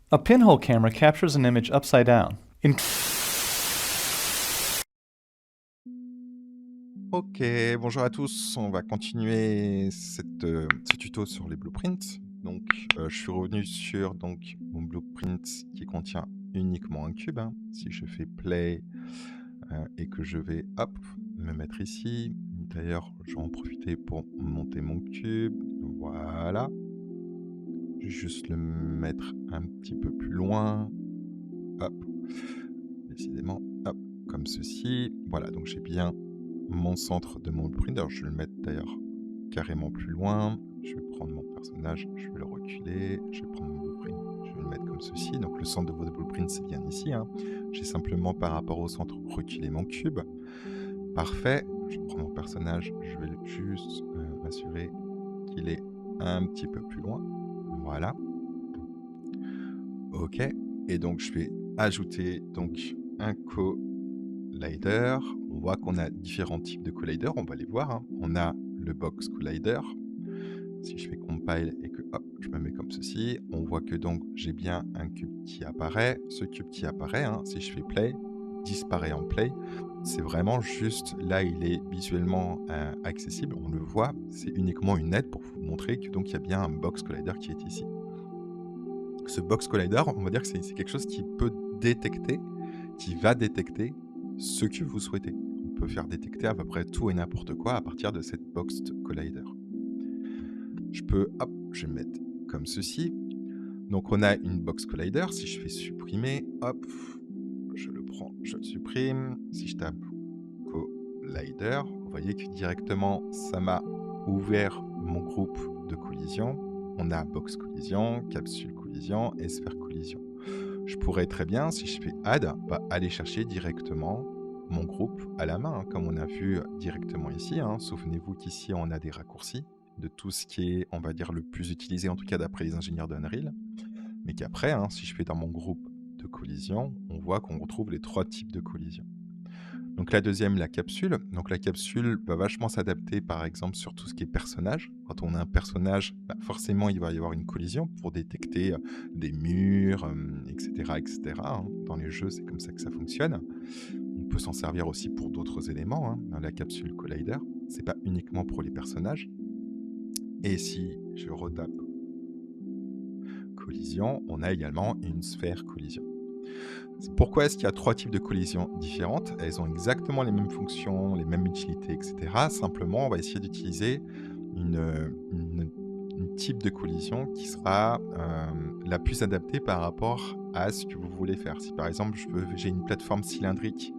A pinhole camera captures an image upside down. Ok, bonjour à tous, on va continuer ce tuto sur les blueprints. Donc, je suis revenu sur mon blueprint qui contient uniquement un cube. Si je fais play et que je vais me mettre ici, d'ailleurs je vais en profiter pour monter mon cube, voilà. Je vais juste le mettre un petit peu plus loin, hop, décidément, hop, comme ceci. Voilà, donc j'ai bien mon centre de mon blueprint. Alors je vais le mettre d'ailleurs carrément plus loin. Je vais prendre mon personnage, je vais le reculer, je vais prendre mon blueprint, je vais le mettre comme ceci. Donc le centre de votre blueprint c'est bien ici. J'ai simplement par rapport au centre reculé mon cube. Parfait, je prends mon personnage, je vais juste m'assurer qu'il est un petit peu plus loin. Voilà. Ok, et donc je vais ajouter donc un collider. On voit qu'on a différents types de collider, on va les voir. On a le box collider. Si je fais compile et que je me mets comme ceci, on voit que donc j'ai bien un cube qui apparaît. Ce cube qui apparaît, si je fais play, disparaît en play. C'est vraiment juste là, il est visuellement accessible. On le voit, c'est uniquement une aide pour vous montrer que donc il y a bien un box collider qui est ici. Ce box collider, on va dire que c'est quelque chose qui peut détecter, qui va détecter ce que vous souhaitez. On peut faire détecter à peu près tout et n'importe quoi à partir de cette box collider. Je peux, je vais mettre comme ceci. Donc on a une box collider. Si je fais supprimer, je le prends, je le supprime. Si je tape collider, vous voyez que directement ça m'a ouvert mon groupe de collision. On a box collision, capsule collision et sphère collision. Je pourrais très bien, si je fais add, aller chercher directement mon groupe à la main, comme on a vu directement ici. Souvenez-vous qu'ici, on a des raccourcis de tout ce qui est, on va dire, le plus utilisé, en tout cas d'après les ingénieurs d'Unreal. Mais qu'après, si je fais dans mon groupe de collision, on voit qu'on retrouve les 3 types de collision. Donc la deuxième, la capsule. Donc la capsule va vachement s'adapter par exemple sur tout ce qui est personnage. Quand on a un personnage, forcément il va y avoir une collision pour détecter des murs, etc. etc. Dans les jeux, c'est comme ça que ça fonctionne. On peut s'en servir aussi pour d'autres éléments, dans la capsule collider. C'est pas uniquement pour les personnages. Et si je retape collision, on a également une sphère collision. Pourquoi est-ce qu'il y a 3 types de collisions différentes? Elles ont exactement les mêmes fonctions, les mêmes utilités, etc. Simplement, on va essayer d'utiliser une type de collision qui sera la plus adaptée par rapport à ce que vous voulez faire. Si par exemple, j'ai une plateforme cylindrique,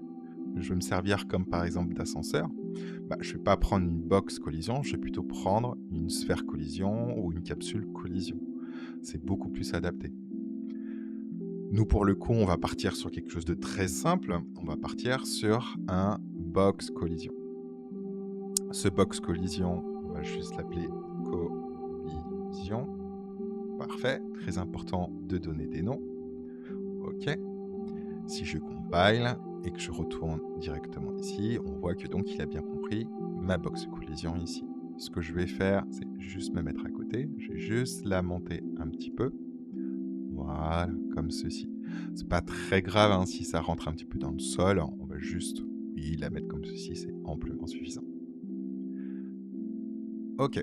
je veux me servir comme par exemple d'ascenseur, je ne vais pas prendre une box collision, je vais plutôt prendre une sphère collision ou une capsule collision. C'est beaucoup plus adapté. Nous, pour le coup, on va partir sur quelque chose de très simple. On va partir sur un box collision. Ce box collision, on va juste l'appeler collision. Parfait. Très important de donner des noms. OK. Si je compile et que je retourne directement ici, on voit que donc il a bien compris ma box collision ici. Ce que je vais faire, c'est juste me mettre à côté. Je vais juste la monter un petit peu. Voilà, comme ceci. C'est pas très grave si ça rentre un petit peu dans le sol. On va juste, la mettre comme ceci, c'est amplement suffisant. Ok.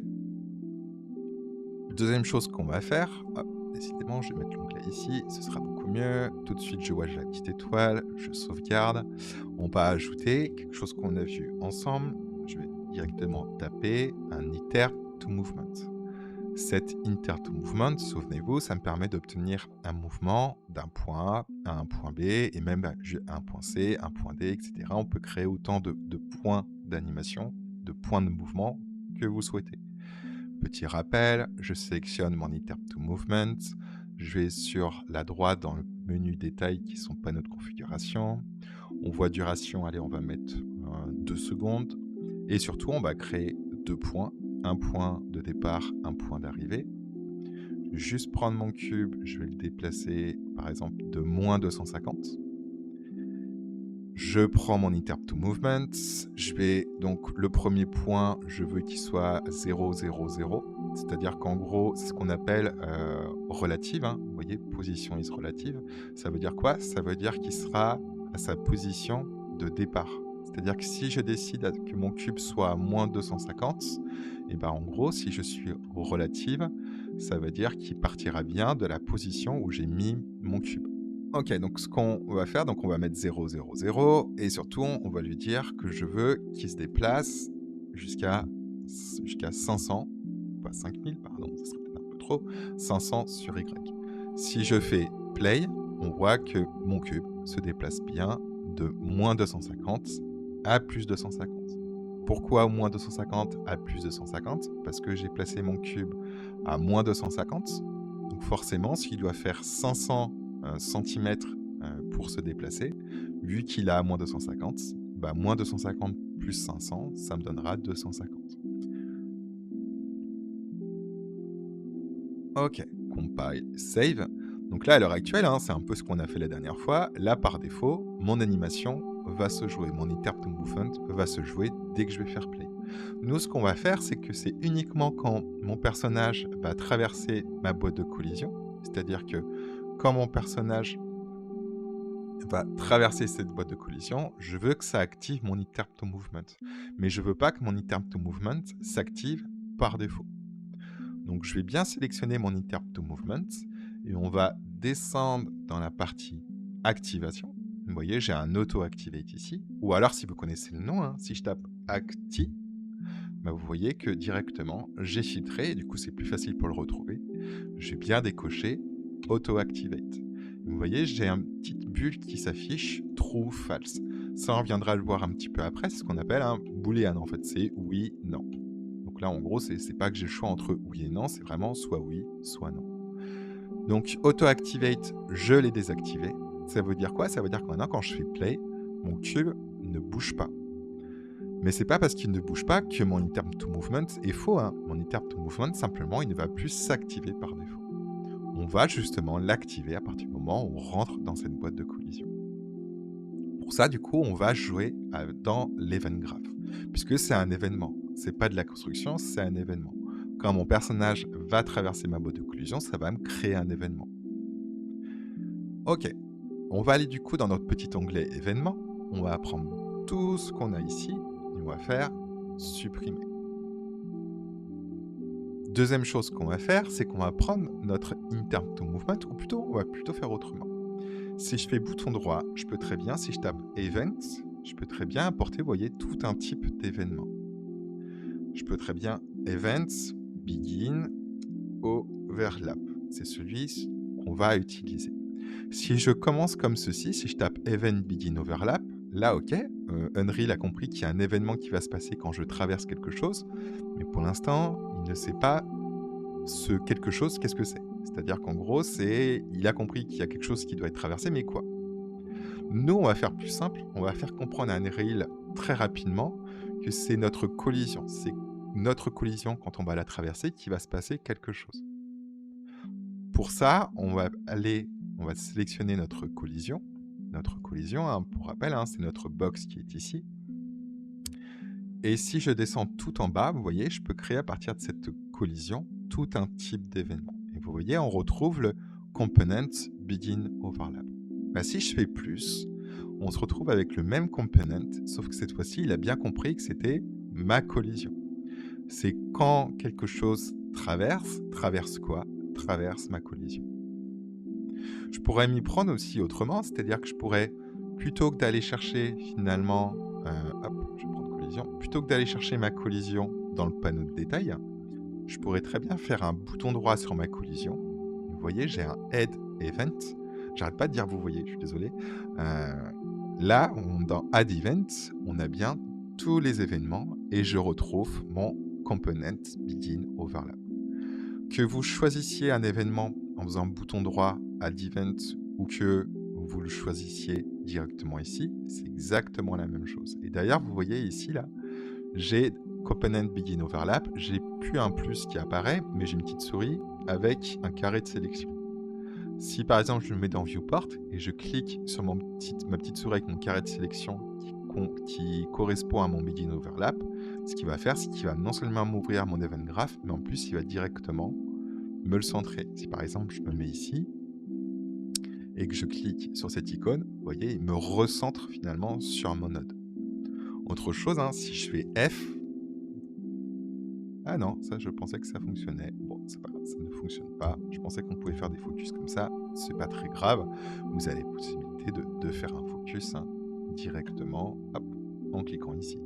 Deuxième chose qu'on va faire, décidément, je vais mettre l'onglet ici, ce sera beaucoup mieux. Tout de suite, je vois la petite étoile, je sauvegarde. On va ajouter quelque chose qu'on a vu ensemble. Je vais directement taper un iter to movement. Cet inter to movement, souvenez-vous, ça me permet d'obtenir un mouvement d'un point A à un point B, et même un point C, un point D, etc. On peut créer autant de points d'animation, de points de mouvement que vous souhaitez. Petit rappel, je sélectionne mon inter to movement, je vais sur la droite dans le menu détails qui sont panneaux de configuration. On voit duration, allez, on va mettre 2 secondes. Et surtout, on va créer 2 points. Un point de départ, un point d'arrivée. Je vais juste prendre mon cube, je vais le déplacer par exemple de moins 250. Je prends mon inter to movement. Je vais donc le premier point, je veux qu'il soit 0, 0, 0. C'est-à-dire qu'en gros, c'est ce qu'on appelle relative, hein. Vous voyez, position is relative. Ça veut dire quoi? Ça veut dire qu'il sera à sa position de départ. C'est-à-dire que si je décide que mon cube soit à moins 250, et ben en gros, si je suis au relative, ça veut dire qu'il partira bien de la position où j'ai mis mon cube. Ok, donc ce qu'on va faire, donc on va mettre 0, 0, 0, et surtout, on va lui dire que je veux qu'il se déplace jusqu'à 500, pas 5000, pardon, ça serait peut-être un peu trop, 500 sur Y. Si je fais play, on voit que mon cube se déplace bien de moins 250 à plus 250. Pourquoi moins 250 à plus 250? Parce que j'ai placé mon cube à moins 250. Donc forcément, s'il doit faire 500 cm pour se déplacer, vu qu'il a à moins 250, bah moins 250 plus 500, ça me donnera 250. Ok, compile, save. Donc là, à l'heure actuelle, hein, c'est un peu ce qu'on a fait la dernière fois. Là, par défaut, mon animation va se jouer, mon interrupt movement va se jouer dès que je vais faire play. Nous, ce qu'on va faire, c'est que c'est uniquement quand mon personnage va traverser ma boîte de collision, c'est-à-dire que quand mon personnage va traverser cette boîte de collision, je veux que ça active mon interrupt movement. Mais je ne veux pas que mon interrupt movement s'active par défaut. Donc je vais bien sélectionner mon interrupt movement et on va descendre dans la partie activation. Vous voyez, j'ai un auto-activate ici. Ou alors, si vous connaissez le nom, hein, si je tape acti, bah, vous voyez que directement, j'ai filtré, et du coup, c'est plus facile pour le retrouver. Je vais bien décocher auto-activate. Vous voyez, j'ai une petite bulle qui s'affiche true, false. Ça, on reviendra le voir un petit peu après, c'est ce qu'on appelle un boolean. En fait, c'est oui, non. Donc là, en gros, c'est pas que j'ai le choix entre oui et non, c'est vraiment soit oui, soit non. Donc, auto-activate, je l'ai désactivé. Ça veut dire quoi? Ça veut dire que maintenant, quand je fais play, mon cube ne bouge pas. Mais c'est pas parce qu'il ne bouge pas que mon interrupt to movement est faux. Hein. Mon interrupt to movement, simplement, il ne va plus s'activer par défaut. On va justement l'activer à partir du moment où on rentre dans cette boîte de collision. Pour ça, du coup, on va jouer dans l'event graph, puisque c'est un événement. C'est pas de la construction, c'est un événement. Quand mon personnage va traverser ma boîte de collision, ça va me créer un événement. Ok, on va aller du coup dans notre petit onglet événement. On va prendre tout ce qu'on a ici et on va faire supprimer. Deuxième chose qu'on va faire, c'est qu'on va prendre notre interrupt to movement, ou plutôt, on va plutôt faire autrement. Si je fais bouton droit, je peux très bien, si je tape Events, je peux très bien apporter, vous voyez, tout un type d'événement. Je peux très bien Events, Begin, Overlap. C'est celui qu'on va utiliser. Si je commence comme ceci, si je tape Event, Begin, Overlap, là, ok, Unreal a compris qu'il y a un événement qui va se passer quand je traverse quelque chose, mais pour l'instant, il ne sait pas ce quelque chose, qu'est-ce que c'est. C'est-à-dire qu'en gros, il a compris qu'il y a quelque chose qui doit être traversé, mais quoi? Nous, on va faire plus simple, on va faire comprendre à Unreal très rapidement que c'est notre collision. C'est notre collision, quand on va la traverser, qui va se passer quelque chose. Pour ça, on va sélectionner notre collision. Notre collision, hein, pour rappel, hein, c'est notre box qui est ici. Et si je descends tout en bas, vous voyez, je peux créer à partir de cette collision tout un type d'événement. Et vous voyez, on retrouve le component begin overlap. Bah, si je fais plus, on se retrouve avec le même component, sauf que cette fois-ci, il a bien compris que c'était ma collision. C'est quand quelque chose traverse quoi? Traverse ma collision. Je pourrais m'y prendre aussi autrement, c'est-à-dire que je pourrais, plutôt que d'aller chercher finalement, hop, je vais prendre collision, plutôt que d'aller chercher ma collision dans le panneau de détail, je pourrais très bien faire un bouton droit sur ma collision. Vous voyez, j'ai un Head Event. J'arrête pas de dire vous voyez, je suis désolé. Là, dans Add Event, on a bien tous les événements et je retrouve mon Component Begin Overlap. Que vous choisissiez un événement en faisant bouton droit Add Event ou que vous le choisissiez directement ici, c'est exactement la même chose. Et d'ailleurs, vous voyez ici, là, j'ai Component Begin Overlap, j'ai plus un plus qui apparaît, mais j'ai une petite souris avec un carré de sélection. Si par exemple je me mets dans Viewport et je clique sur ma petite souris avec mon carré de sélection qui qui correspond à mon begin overlap, ce qu'il va faire, c'est qu'il va non seulement m'ouvrir mon event graph, mais en plus, il va directement me le centrer. Si par exemple, je me mets ici et que je clique sur cette icône, vous voyez, il me recentre finalement sur mon node. Autre chose, hein, si je fais F, ah non, ça je pensais que ça fonctionnait. Bon, c'est pas grave, ça ne fonctionne pas. Je pensais qu'on pouvait faire des focus comme ça, c'est pas très grave. Vous avez la possibilité de faire un focus hein, directement hop, en cliquant ici.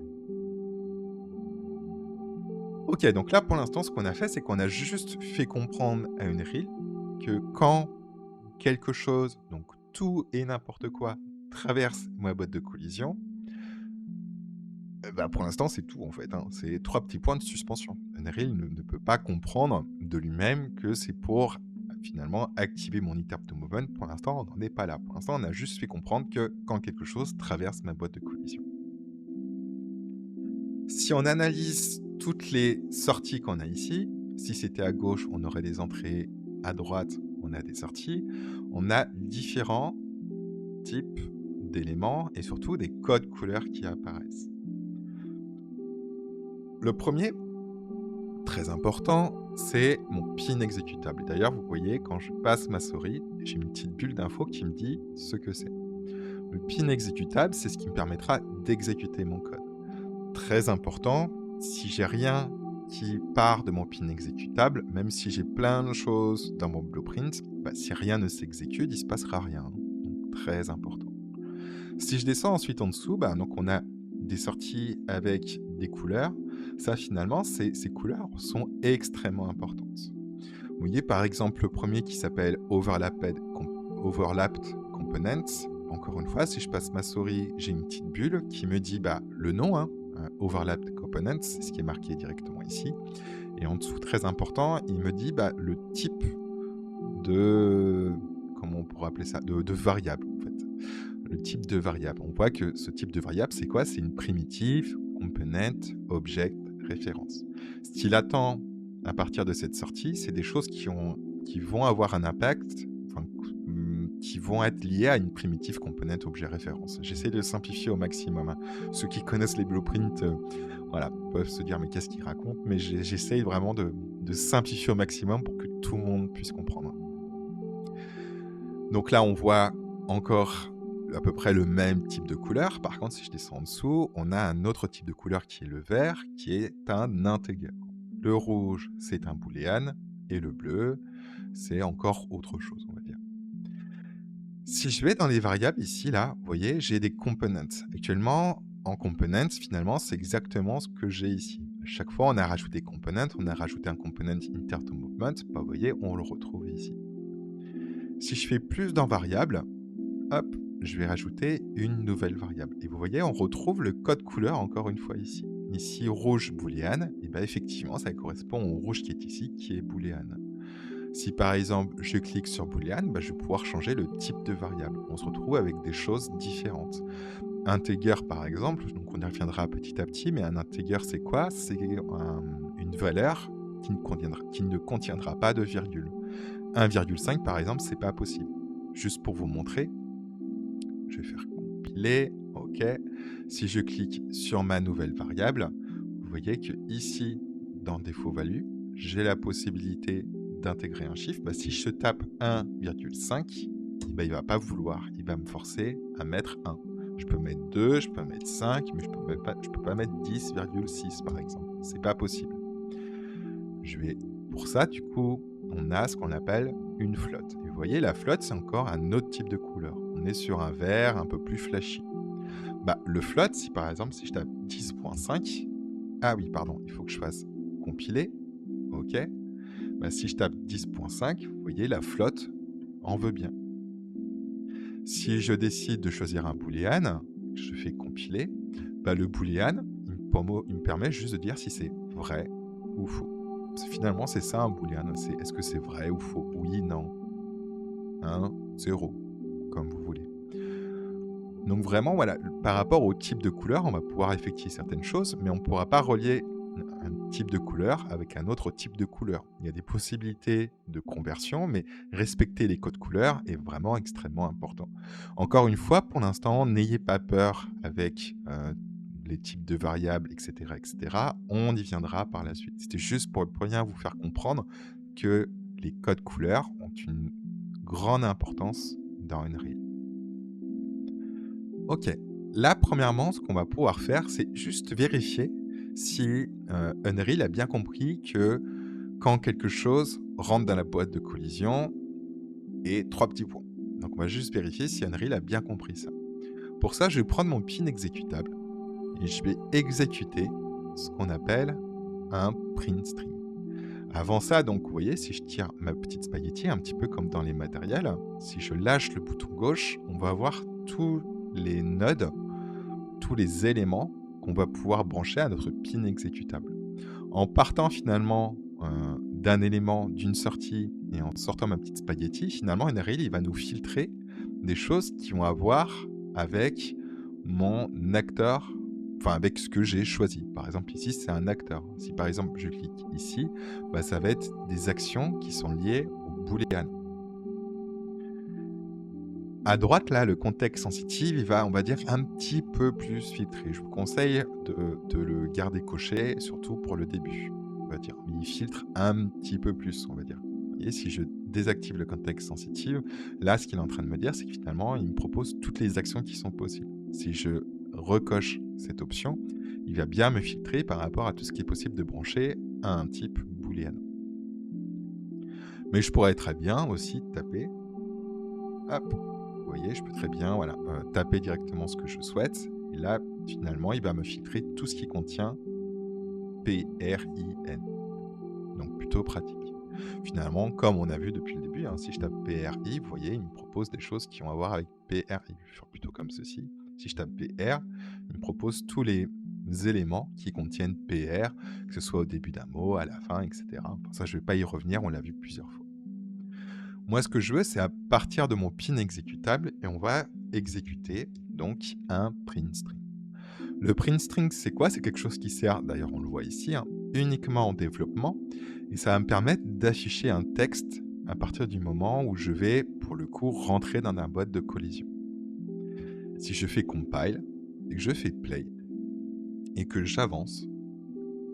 Ok, donc là pour l'instant, ce qu'on a fait, c'est qu'on a juste fait comprendre à une reel que quand quelque chose, donc tout et n'importe quoi, traverse ma boîte de collision, bah pour l'instant, c'est tout en fait. Hein. C'est 3 petits points de suspension. Unreal ne peut pas comprendre de lui-même que c'est pour finalement activer mon interrupt to movement. Pour l'instant, on n'en est pas là. Pour l'instant, on a juste fait comprendre que quand quelque chose traverse ma boîte de collision. Si on analyse toutes les sorties qu'on a ici, si c'était à gauche, on aurait des entrées, à droite, on a des sorties, on a différents types d'éléments et surtout des codes couleurs qui apparaissent. Le premier, très important, c'est mon pin exécutable. D'ailleurs, vous voyez, quand je passe ma souris, j'ai une petite bulle d'info qui me dit ce que c'est. Le pin exécutable, c'est ce qui me permettra d'exécuter mon code. Très important, si j'ai rien qui part de mon pin exécutable, même si j'ai plein de choses dans mon blueprint, bah, si rien ne s'exécute, il ne se passera rien. Donc, très important. Si je descends ensuite en dessous, bah, donc on a des sorties avec des couleurs. Ça, finalement, ces couleurs sont extrêmement importantes. Vous voyez, par exemple, le premier qui s'appelle Overlapped Components. Encore une fois, si je passe ma souris, j'ai une petite bulle qui me dit bah, le nom, hein, Overlapped Components, c'est ce qui est marqué directement ici. Et en dessous, très important, il me dit bah, le type de... Comment on pourrait appeler ça de variable, en fait. Le type de variable. On voit que ce type de variable, c'est quoi? C'est une primitive, component, object, référence. Ce qu'il attend à partir de cette sortie, c'est des choses qui vont avoir un impact, enfin, qui vont être liées à une primitive, component, objet, référence. J'essaie de le simplifier au maximum. Hein. Ceux qui connaissent les blueprints voilà, peuvent se dire mais qu'est-ce qu'ils racontent, mais j'essaie vraiment de simplifier au maximum pour que tout le monde puisse comprendre. Donc là, on voit encore à peu près le même type de couleur. Par contre, si je descends en dessous, on a un autre type de couleur qui est le vert, qui est un integer. Le rouge, c'est un booléen, et le bleu, c'est encore autre chose, on va dire. Si je vais dans les variables ici, là, vous voyez, j'ai des components. Actuellement, en components, finalement, c'est exactement ce que j'ai ici. À chaque fois, on a rajouté component, on a rajouté un component inter to movement, bah, vous voyez, on le retrouve ici. Si je fais plus dans variables, hop, je vais rajouter une nouvelle variable. Et vous voyez, on retrouve le code couleur encore une fois ici. Ici, rouge booléen, et bien effectivement, ça correspond au rouge qui est ici, qui est booléen. Si par exemple, je clique sur booléen, ben, je vais pouvoir changer le type de variable. On se retrouve avec des choses différentes. Integer, par exemple, donc on y reviendra petit à petit, mais un integer, c'est quoi? C'est une valeur qui ne contiendra pas de virgule. 1,5, par exemple, c'est pas possible. Juste pour vous montrer, je vais faire compiler, ok. Si je clique sur ma nouvelle variable, vous voyez que ici, dans défaut value, j'ai la possibilité d'intégrer un chiffre. Bah, si je tape 1,5, bah, il ne va pas vouloir, il va me forcer à mettre 1. Je peux mettre 2, je peux mettre 5, mais je peux pas mettre 10,6 par exemple. C'est pas possible. Pour ça, du coup, on a ce qu'on appelle une float. Et vous voyez, la float, c'est encore un autre type de couleur. On est sur un vert un peu plus flashy. Bah, le float, si par exemple, si je tape 10.5, ah oui, pardon, il faut que je fasse compiler, ok. Bah, si je tape 10.5, vous voyez, la float en veut bien. Si je décide de choisir un booléen, je fais compiler, bah, le booléen, il me permet juste de dire si c'est vrai ou faux. Finalement, c'est ça un booléen. Est-ce que c'est vrai ou faux? Oui, non. 1, 0, comme vous voulez. Donc vraiment, voilà, par rapport au type de couleur, on va pouvoir effectuer certaines choses, mais on ne pourra pas relier un type de couleur avec un autre type de couleur. Il y a des possibilités de conversion, mais respecter les codes couleurs est vraiment extrêmement important. Encore une fois, pour l'instant, n'ayez pas peur avec les types de variables, etc., etc. On y viendra par la suite. C'était juste pour bien vous faire comprendre que les codes couleurs ont une grande importance dans Unreal. Ok, là, premièrement, ce qu'on va pouvoir faire, c'est juste vérifier si Unreal a bien compris que quand quelque chose rentre dans la boîte de collision, et 3 petits points. Donc, on va juste vérifier si Unreal a bien compris ça. Pour ça, je vais prendre mon pin exécutable et je vais exécuter ce qu'on appelle un print string. Avant ça, donc, vous voyez, si je tire ma petite spaghetti, un petit peu comme dans les matériels, si je lâche le bouton gauche, on va avoir tous les nodes, tous les éléments qu'on va pouvoir brancher à notre pin exécutable. En partant finalement d'un élément, d'une sortie, et en sortant ma petite spaghetti, finalement, Unreal, il va nous filtrer des choses qui vont avoir avec mon acteur, enfin avec ce que j'ai choisi. Par exemple, ici, c'est un acteur. Si par exemple, je clique ici, bah, ça va être des actions qui sont liées au boolean. À droite, là, le contexte sensitive, il va, on va dire, un petit peu plus filtré. Je vous conseille de le garder coché, surtout pour le début. On va dire, il filtre un petit peu plus, on va dire. Vous voyez, si je désactive le contexte sensitive, là, ce qu'il est en train de me dire, c'est que finalement, il me propose toutes les actions qui sont possibles. Si je recoche cette option, il va bien me filtrer par rapport à tout ce qui est possible de brancher à un type boolean. Mais je pourrais très bien aussi taper, hop, vous voyez, je peux très bien voilà, taper directement ce que je souhaite. Et là, finalement, il va me filtrer tout ce qui contient PRIN. Donc, plutôt pratique. Finalement, comme on a vu depuis le début, si je tape PRI, vous voyez, il me propose des choses qui ont à voir avec PRI. Je vais faire plutôt comme ceci. Si je tape PR, il me propose tous les éléments qui contiennent PR, que ce soit au début d'un mot, à la fin, etc. Pour ça, je ne vais pas y revenir, on l'a vu plusieurs fois. Moi, ce que je veux, c'est à partir de mon pin exécutable, et on va exécuter donc un print string. Le print string, c'est quoi? C'est quelque chose qui sert, d'ailleurs on le voit ici, uniquement en développement, et ça va me permettre d'afficher un texte à partir du moment où je vais, pour le coup, rentrer dans la boîte de collision. Si je fais compile, et que je fais play, et que j'avance,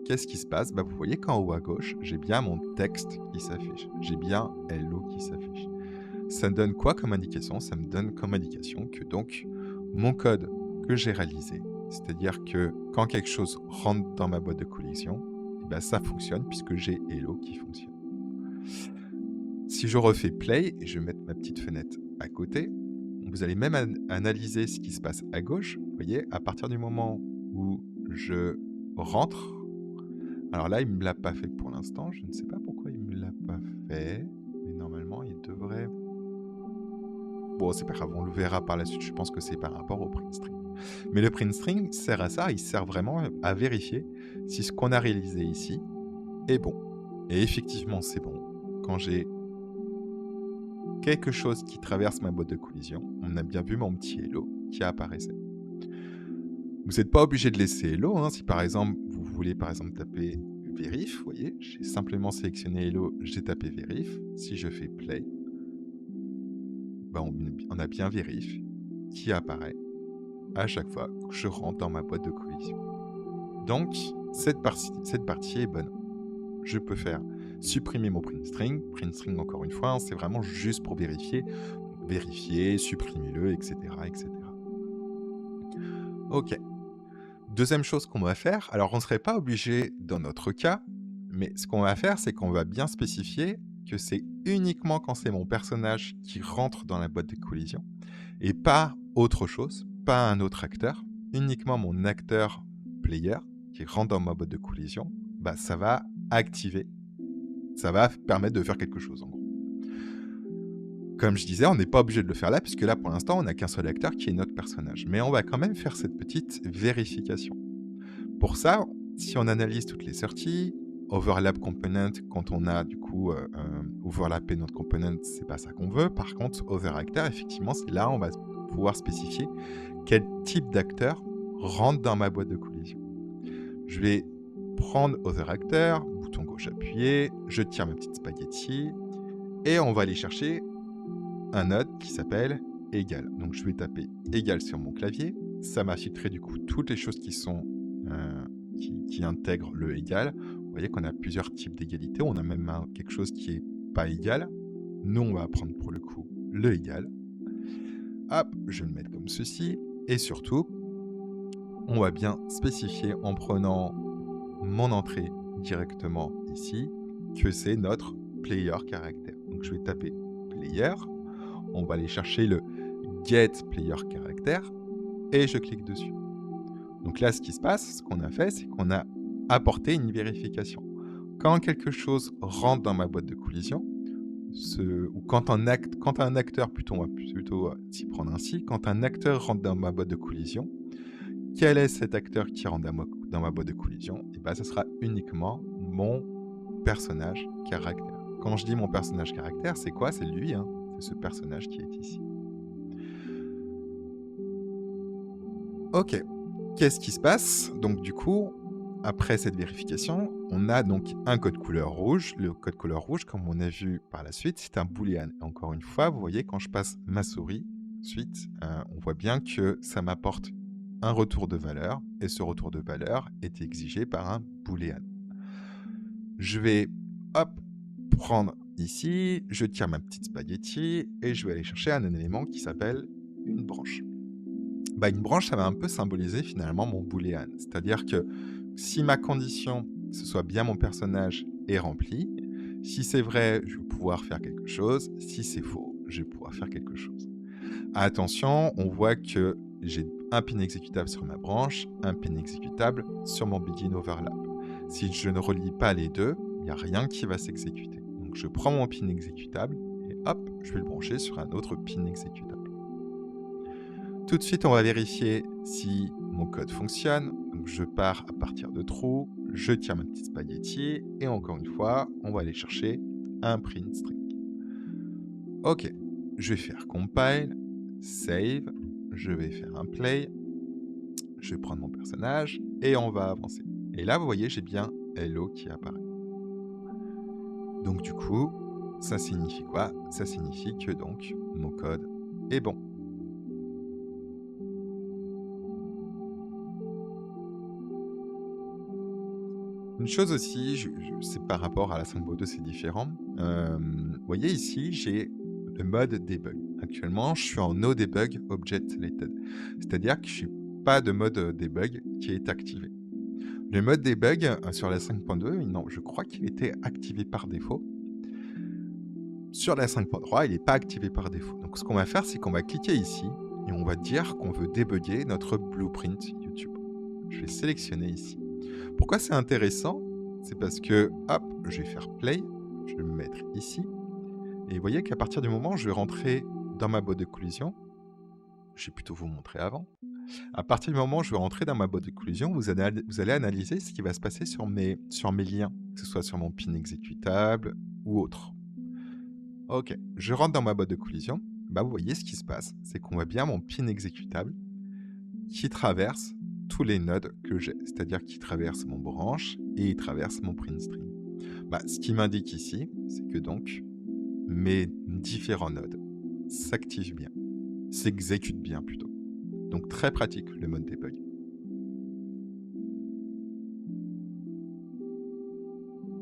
qu'est-ce qui se passe? Bah, vous voyez qu'en haut à gauche, j'ai bien mon texte qui s'affiche. J'ai bien Hello qui s'affiche. Ça me donne quoi comme indication? Ça me donne comme indication que donc mon code que j'ai réalisé, c'est-à-dire que quand quelque chose rentre dans ma boîte de collision, eh ben ça fonctionne puisque j'ai Hello qui fonctionne. Si je refais play et je vais mettre ma petite fenêtre à côté, vous allez même analyser ce qui se passe à gauche. Vous voyez, à partir du moment où je rentre, alors là, il ne me l'a pas fait pour l'instant. Je ne sais pas pourquoi il ne me l'a pas fait. Mais normalement, il devrait... Bon, c'est pas grave, on le verra par la suite. Je pense que c'est par rapport au print string. Mais le print string sert à ça. Il sert vraiment à vérifier si ce qu'on a réalisé ici est bon. Et effectivement, c'est bon. Quand j'ai quelque chose qui traverse ma boîte de collision, on a bien vu mon petit hello qui apparaissait. Vous n'êtes pas obligé de laisser hello. Si par exemple, vous voulez par exemple taper vérif, vous voyez, j'ai simplement sélectionné hello, j'ai tapé vérif. Si je fais play, on a bien vérif qui apparaît à chaque fois que je rentre dans ma boîte de collision. Donc, cette partie est bonne. Je peux faire supprimer mon print string. Print string, encore une fois, c'est vraiment juste pour vérifier. Vérifier, supprimez-le, etc., etc. Ok. Deuxième chose qu'on va faire, alors on ne serait pas obligé dans notre cas, mais ce qu'on va faire, c'est qu'on va bien spécifier que c'est uniquement quand c'est mon personnage qui rentre dans la boîte de collision, et pas autre chose, pas un autre acteur, uniquement mon acteur player qui rentre dans ma boîte de collision, bah, ça va activer, ça va permettre de faire quelque chose en gros. Comme je disais, on n'est pas obligé de le faire là, puisque là, pour l'instant, on n'a qu'un seul acteur qui est notre personnage. Mais on va quand même faire cette petite vérification. Pour ça, si on analyse toutes les sorties, overlap component, quand on a du coup overlappé notre component, c'est pas ça qu'on veut. Par contre, over actor, effectivement, c'est là où on va pouvoir spécifier quel type d'acteur rentre dans ma boîte de collision. Je vais prendre Other Actor, bouton gauche appuyé, je tire ma petite spaghetti, et on va aller chercher un node qui s'appelle égal. Donc je vais taper égal sur mon clavier, ça m'a filtré du coup toutes les choses qui sont qui intègrent le égal. Vous voyez qu'on a plusieurs types d'égalité, on a même quelque chose qui est pas égal. Nous on va prendre pour le coup le égal. Hop, je vais le mettre comme ceci, et surtout, on va bien spécifier en prenant mon entrée directement ici, que c'est notre player caractère. Donc je vais taper player, on va aller chercher le get player caractère, et je clique dessus. Donc là, ce qui se passe, ce qu'on a fait, c'est qu'on a apporté une vérification. Quand quelque chose rentre dans ma boîte de collision, ou quand un acteur, plutôt, on va plutôt s'y prendre ainsi, quand un acteur rentre dans ma boîte de collision, quel est cet acteur qui rentre dans ma boîte de collision? Et bien, ce sera uniquement mon personnage caractère. Quand je dis mon personnage caractère, c'est quoi? C'est lui, hein, c'est ce personnage qui est ici. Ok, qu'est-ce qui se passe? Donc du coup, après cette vérification, on a donc un code couleur rouge. Le code couleur rouge, comme on a vu par la suite, c'est un boolean. Et encore une fois, vous voyez, quand je passe ma souris, ensuite, on voit bien que ça m'apporte un retour de valeur, et ce retour de valeur est exigé par un boolean. Je vais, hop, prendre ici, je tire ma petite spaghetti, et je vais aller chercher un élément qui s'appelle une branche. Bah, une branche, ça va un peu symboliser finalement mon boolean. C'est-à-dire que si ma condition, ce soit bien mon personnage, est remplie, si c'est vrai, je vais pouvoir faire quelque chose. Si c'est faux, je vais pouvoir faire quelque chose. Attention, on voit que j'ai un pin exécutable sur ma branche, un pin exécutable sur mon begin overlap. Si je ne relie pas les deux, il n'y a rien qui va s'exécuter. Donc je prends mon pin exécutable et hop, je vais le brancher sur un autre pin exécutable. Tout de suite, on va vérifier si mon code fonctionne. Donc je pars à partir de true, je tire ma petite spaghetti, et encore une fois, on va aller chercher un print string. Ok, je vais faire compile, save, je vais faire un play, je vais prendre mon personnage, et on va avancer. Et là, vous voyez, j'ai bien hello qui apparaît. Donc du coup, ça signifie quoi? Ça signifie que donc mon code est bon. Une chose aussi, c'est par rapport à la 5.2, c'est différent. Vous voyez ici, j'ai le mode debug. Actuellement, je suis en no debug object selected. C'est-à-dire que je n'ai pas de mode debug qui est activé. Le mode debug sur la 5.2, non, je crois qu'il était activé par défaut. Sur la 5.3, il n'est pas activé par défaut. Donc ce qu'on va faire, c'est qu'on va cliquer ici et on va dire qu'on veut débugger notre blueprint YouTube. Je vais sélectionner ici. Pourquoi c'est intéressant? C'est parce que, hop, je vais faire play, je vais me mettre ici, et vous voyez qu'à partir du moment où je vais rentrer dans ma boîte de collision, je vais plutôt vous montrer avant, à partir du moment où je vais rentrer dans ma boîte de collision, vous allez analyser ce qui va se passer sur mes liens, que ce soit sur mon pin exécutable ou autre. Ok, je rentre dans ma boîte de collision, bah vous voyez ce qui se passe, c'est qu'on voit bien mon pin exécutable qui traverse tous les nodes que j'ai, c'est-à-dire qu'il traverse mon branche et il traverse mon print string. Bah, ce qui m'indique ici, c'est que donc mes différents nodes s'activent bien, s'exécutent bien plutôt. Donc très pratique le mode debug.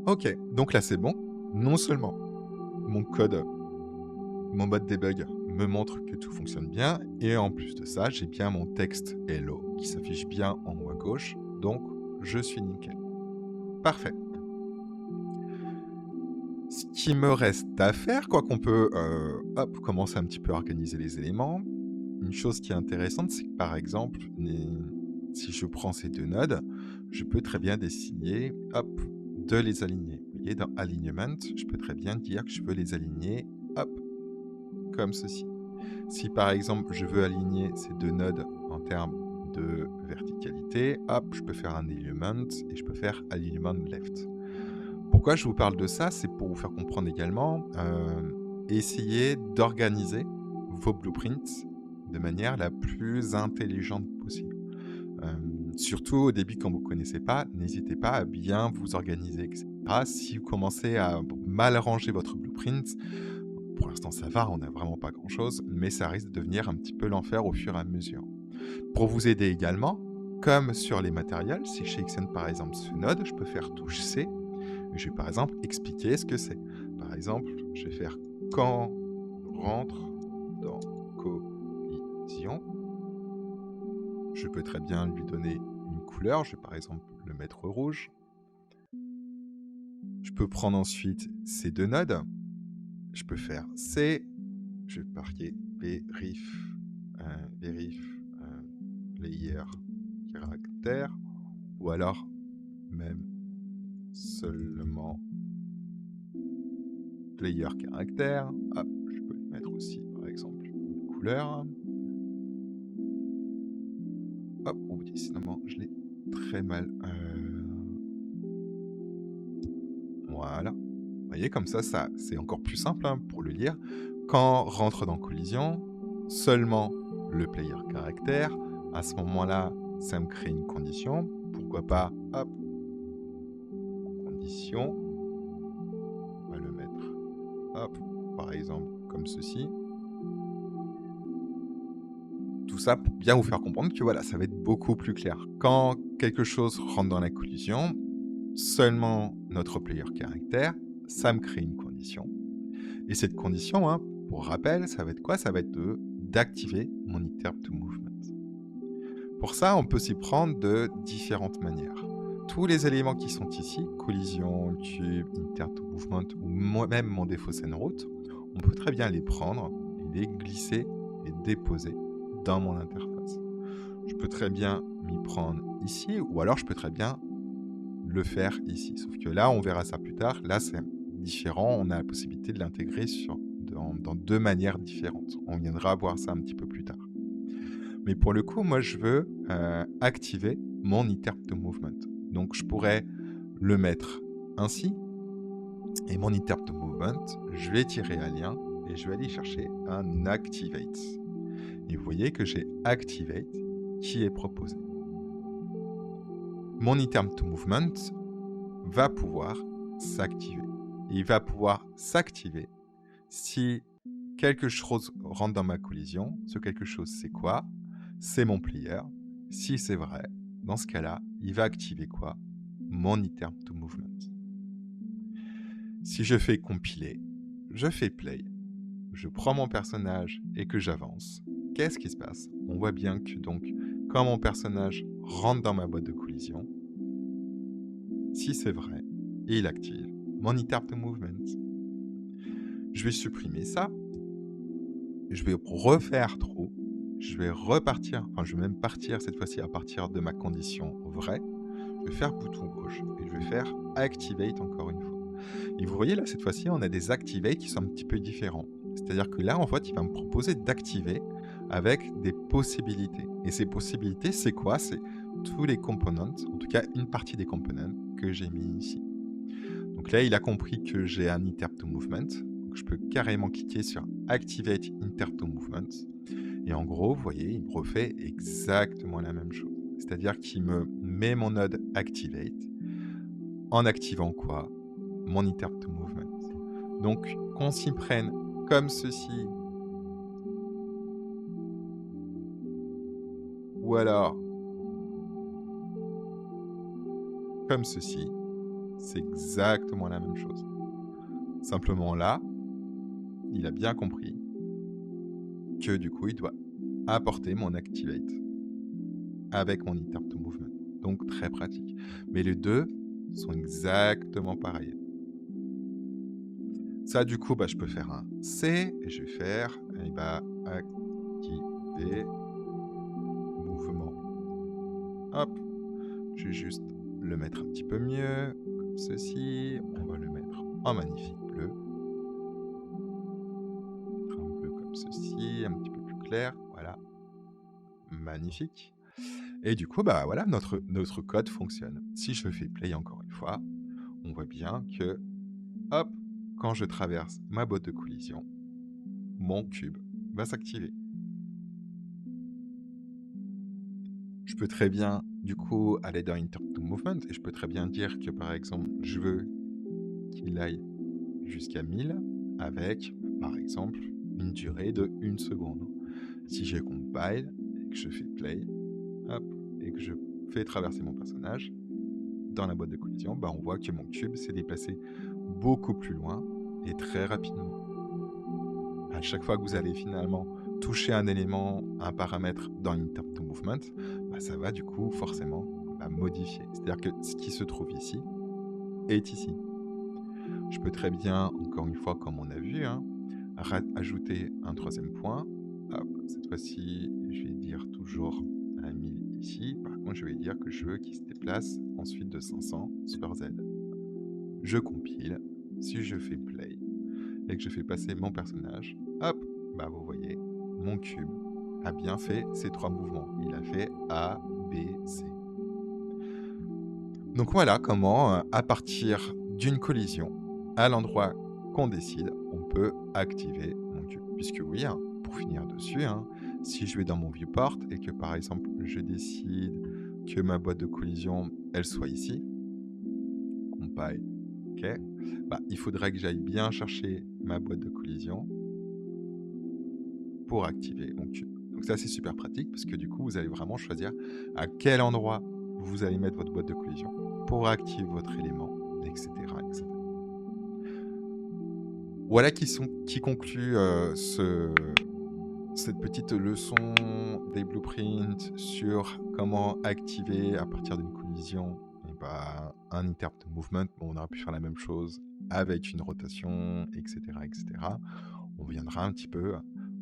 Ok, donc là c'est bon. Non seulement mon code, mon mode debug me montre que tout fonctionne bien, et en plus de ça, j'ai bien mon texte hello qui s'affiche bien en haut à gauche, donc je suis nickel. Parfait. Ce qui me reste à faire, quoi qu'on peut commencer un petit peu à organiser les éléments, une chose qui est intéressante, c'est que par exemple, si je prends ces deux nodes, je peux très bien décider de les aligner. Vous voyez, dans Alignment, je peux très bien dire que je veux les aligner comme ceci. Si par exemple je veux aligner ces deux nodes en termes de verticalité, je peux faire un alignment et je peux faire alignment left. Pourquoi je vous parle de ça? C'est pour vous faire comprendre également, essayez d'organiser vos blueprints de manière la plus intelligente possible. Surtout au début, quand vous ne connaissez pas, n'hésitez pas à bien vous organiser, etc. Si vous commencez à mal ranger votre blueprint, pour l'instant ça va, on n'a vraiment pas grand-chose, mais ça risque de devenir un petit peu l'enfer au fur et à mesure. Pour vous aider également, comme sur les matériels, si je sélectionne par exemple ce node, je peux faire touche C, et je vais par exemple expliquer ce que c'est. Par exemple, je vais faire quand rentre dans collision. Je peux très bien lui donner une couleur, je vais par exemple le mettre rouge. Je peux prendre ensuite ces deux nodes, je peux faire C, je vais marquer vérif, layer caractère, ou alors même seulement player caractère. Hop, je peux lui mettre aussi par exemple une couleur. Hop, on vous dit sinon je l'ai très mal. Voilà. Vous voyez, comme ça c'est encore plus simple hein, pour le lire. Quand rentre dans collision, seulement le player caractère. À ce moment-là, ça me crée une condition. Pourquoi pas, hop, condition. On va le mettre, hop, par exemple, comme ceci. Tout ça pour bien vous faire comprendre que voilà, ça va être beaucoup plus clair. Quand quelque chose rentre dans la collision, seulement notre player caractère, ça me crée une condition. Et cette condition, hein, pour rappel, ça va être quoi? Ça va être d'activer mon interrupt to movement. Pour ça, on peut s'y prendre de différentes manières. Tous les éléments qui sont ici, collision, cube, interrupt to movement, ou même mon défaut scène route, on peut très bien les prendre et les glisser et déposer dans mon interface. Je peux très bien m'y prendre ici, ou alors je peux très bien le faire ici. Sauf que là, on verra ça plus tard. Là, c'est différent. On a la possibilité de l'intégrer dans deux manières différentes. On viendra voir ça un petit peu plus tard. Mais pour le coup, moi, je veux activer mon interrupt to movement. Donc, je pourrais le mettre ainsi. Et mon interrupt to movement, je vais tirer un lien et je vais aller chercher un activate. Et vous voyez que j'ai activate qui est proposé. Mon interrupt to movement va pouvoir s'activer. Il va pouvoir s'activer si quelque chose rentre dans ma collision. Ce quelque chose, c'est quoi? C'est mon player. Si c'est vrai, dans ce cas-là, il va activer quoi? Mon interrupt to movement. Si je fais compiler, je fais play, je prends mon personnage et que j'avance, qu'est-ce qui se passe? On voit bien que donc, quand mon personnage rentre dans ma boîte de collision, si c'est vrai, il active mon interrupt to movement. Je vais supprimer ça, je vais refaire true, je vais repartir, enfin je vais même partir cette fois-ci à partir de ma condition vraie, je vais faire bouton gauche et je vais faire activate encore une fois. Et vous voyez là, cette fois-ci, on a des activate qui sont un petit peu différents. C'est-à-dire que là, en fait, il va me proposer d'activer avec des possibilités. Et ces possibilités, c'est quoi? C'est tous les components, en tout cas une partie des components que j'ai mis ici. Donc là, il a compris que j'ai un interrupt to movement. Donc je peux carrément cliquer sur Activate interrupt to movement. Et en gros, vous voyez, il me refait exactement la même chose. C'est-à-dire qu'il me met mon node Activate en activant quoi? Mon interrupt to movement. Donc, qu'on s'y prenne comme ceci, ou alors comme ceci, c'est exactement la même chose. Simplement là, il a bien compris que du coup, il doit apporter mon activate avec mon interrupt to movement. Donc, très pratique. Mais les deux sont exactement pareils. Ça, du coup, je peux faire un C et je vais faire activer mouvement. Hop, je vais juste le mettre un petit peu mieux, comme ceci. On va le mettre en magnifique bleu. Un bleu comme ceci, un petit peu plus clair. Voilà, magnifique. Et du coup, voilà, notre code fonctionne. Si je fais play encore une fois, on voit bien que, hop, quand je traverse ma boîte de collision, mon cube va s'activer. Je peux très bien, du coup, aller dans Interrupt to Movement et je peux très bien dire que, par exemple, je veux qu'il aille jusqu'à 1000 avec, par exemple, une durée de 1 seconde. Si je compile et que je fais play, hop, et que je fais traverser mon personnage dans la boîte de collision, on voit que mon cube s'est déplacé beaucoup plus loin et très rapidement. À chaque fois que vous allez finalement toucher un élément, un paramètre dans Interrupt to Movement, ça va du coup forcément modifier. C'est-à-dire que ce qui se trouve ici est ici. Je peux très bien, encore une fois, comme on a vu, ajouter un troisième point. Hop, cette fois-ci, je vais dire toujours 1000 ici. Par contre, je vais dire que je veux qu'il se déplace ensuite de 500 sur Z. Je compile. Si je fais play et que je fais passer mon personnage, hop, vous voyez, mon cube a bien fait ces 3 mouvements. Il a fait A, B, C. Donc voilà comment, à partir d'une collision, à l'endroit qu'on décide, on peut activer mon cube. Puisque oui, pour finir dessus, si je vais dans mon viewport et que par exemple je décide que ma boîte de collision, elle soit ici, compile, ok, il faudrait que j'aille bien chercher ma boîte de collision pour activer mon cube. Donc ça c'est super pratique parce que du coup vous allez vraiment choisir à quel endroit vous allez mettre votre boîte de collision pour activer votre élément, etc. etc. Voilà qui conclut cette petite leçon des blueprints sur comment activer à partir d'une collision un Interrupt Movement. On aurait pu faire la même chose avec une rotation, etc. etc. On viendra un petit peu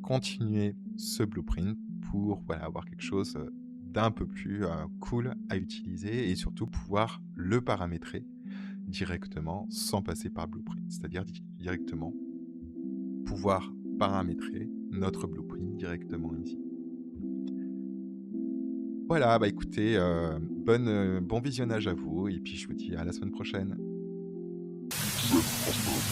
continuer ce blueprint pour avoir quelque chose d'un peu plus cool à utiliser et surtout pouvoir le paramétrer directement sans passer par blueprint, c'est-à-dire directement pouvoir paramétrer notre blueprint directement ici. Voilà, écoutez, bon visionnage à vous et puis je vous dis à la semaine prochaine.